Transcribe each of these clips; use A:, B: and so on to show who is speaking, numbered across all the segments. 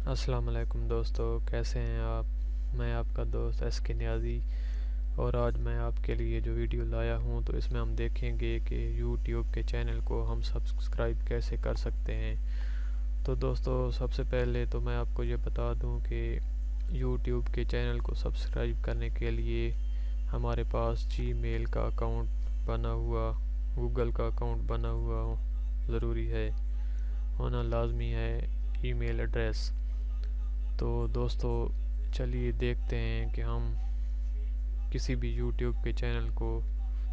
A: السلام علیکم دوستو، کیسے ہیں آپ؟ میں آپ کا دوست ایس کے نیازی، اور آج میں آپ کے لیے جو ویڈیو لایا ہوں تو اس میں ہم دیکھیں گے کہ یوٹیوب کے چینل کو ہم سبسکرائب کیسے کر سکتے ہیں۔ تو دوستو، سب سے پہلے تو میں آپ کو یہ بتا دوں کہ یوٹیوب کے چینل کو سبسکرائب کرنے کے لیے ہمارے پاس جی میل کا اکاؤنٹ بنا ہوا، گوگل کا اکاؤنٹ بنا ہوا ضروری ہے، ہونا لازمی ہے، ای میل ایڈریس۔ تو دوستو چلیے دیکھتے ہیں کہ ہم کسی بھی یوٹیوب کے چینل کو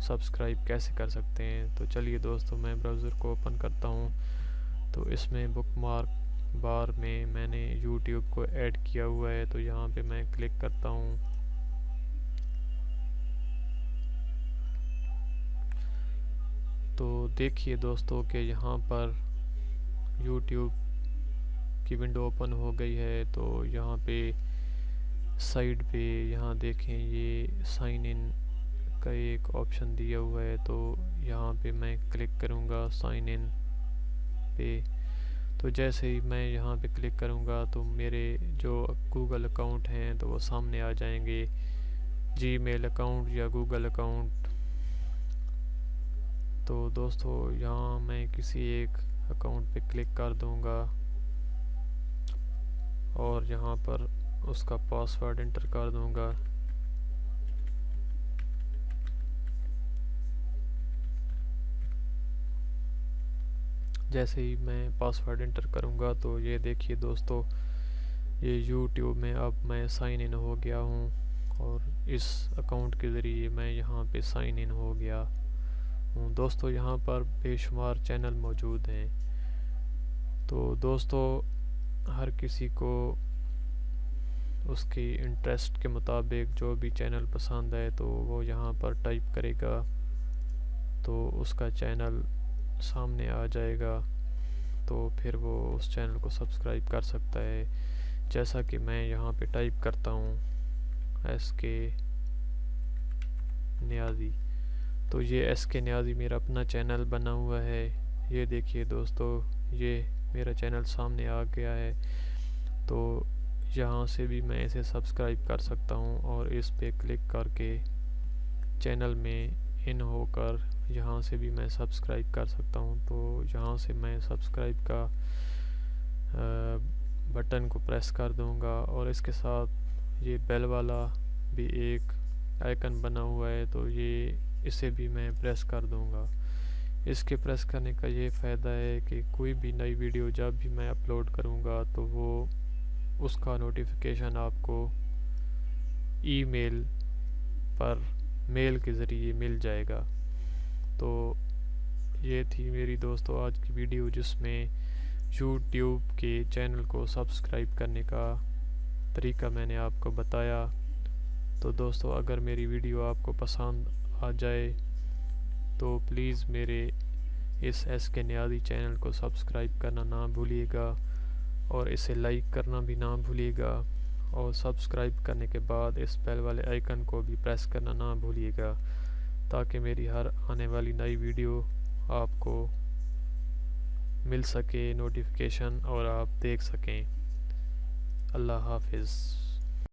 A: سبسکرائب کیسے کر سکتے ہیں۔ تو چلیے دوستو، میں براؤزر کو اوپن کرتا ہوں۔ تو اس میں بک مارک بار میں نے یوٹیوب کو ایڈ کیا ہوا ہے، تو یہاں پہ میں کلک کرتا ہوں۔ تو دیکھیے دوستو کہ یہاں پر یوٹیوب کی ونڈو اوپن ہو گئی ہے۔ تو یہاں پہ سائڈ پہ یہاں دیکھیں، یہ سائن ان کا ایک آپشن دیا ہوا ہے، تو یہاں پہ میں کلک کروں گا سائن ان پہ۔ تو جیسے ہی میں یہاں پہ کلک کروں گا تو میرے جو گوگل اکاؤنٹ ہیں تو وہ سامنے آ جائیں گے، جی میل اکاؤنٹ یا گوگل اکاؤنٹ۔ تو دوستو یہاں میں کسی ایک اکاؤنٹ پہ کلک کر دوں گا اور یہاں پر اس کا پاسورڈ انٹر کر دوں گا۔ جیسے ہی میں پاسورڈ انٹر کروں گا تو یہ دیکھیے دوستو، یہ یوٹیوب میں اب میں سائن ان ہو گیا ہوں، اور اس اکاؤنٹ کے ذریعے میں یہاں پہ سائن ان ہو گیا ہوں۔ دوستو یہاں پر بے شمار چینل موجود ہیں۔ تو دوستو ہر کسی کو اس کی انٹرسٹ کے مطابق جو بھی چینل پسند ہے تو وہ یہاں پر ٹائپ کرے گا تو اس کا چینل سامنے آ جائے گا، تو پھر وہ اس چینل کو سبسکرائب کر سکتا ہے۔ جیسا کہ میں یہاں پہ ٹائپ کرتا ہوں ایس کے نیازی، تو یہ ایس کے نیازی میرا اپنا چینل بنا ہوا ہے۔ یہ دیکھیے دوستو، یہ میرا چینل سامنے آ گیا ہے۔ تو یہاں سے بھی میں اسے سبسکرائب کر سکتا ہوں، اور اس پہ کلک کر کے چینل میں ان ہو کر یہاں سے بھی میں سبسکرائب کر سکتا ہوں۔ تو یہاں سے میں سبسکرائب کا بٹن کو پریس کر دوں گا، اور اس کے ساتھ یہ بیل والا بھی ایک آئیکن بنا ہوا ہے، تو یہ اسے بھی میں پریس کر دوں گا۔ اس کے پریس کرنے کا یہ فائدہ ہے کہ کوئی بھی نئی ویڈیو جب بھی میں اپلوڈ کروں گا تو وہ اس کا نوٹیفیکیشن آپ کو ای میل پر میل کے ذریعے مل جائے گا۔ تو یہ تھی میری دوستو آج کی ویڈیو، جس میں یوٹیوب کے چینل کو سبسکرائب کرنے کا طریقہ میں نے آپ کو بتایا۔ تو دوستو اگر میری ویڈیو آپ کو پسند آ جائے تو پلیز میرے اس ایس کے نیازی چینل کو سبسکرائب کرنا نہ بھولیے گا، اور اسے لائک کرنا بھی نہ بھولیے گا، اور سبسکرائب کرنے کے بعد اس بیل والے آئیکن کو بھی پریس کرنا نہ بھولیے گا، تاکہ میری ہر آنے والی نئی ویڈیو آپ کو مل سکے نوٹیفیکیشن، اور آپ دیکھ سکیں۔ اللہ حافظ۔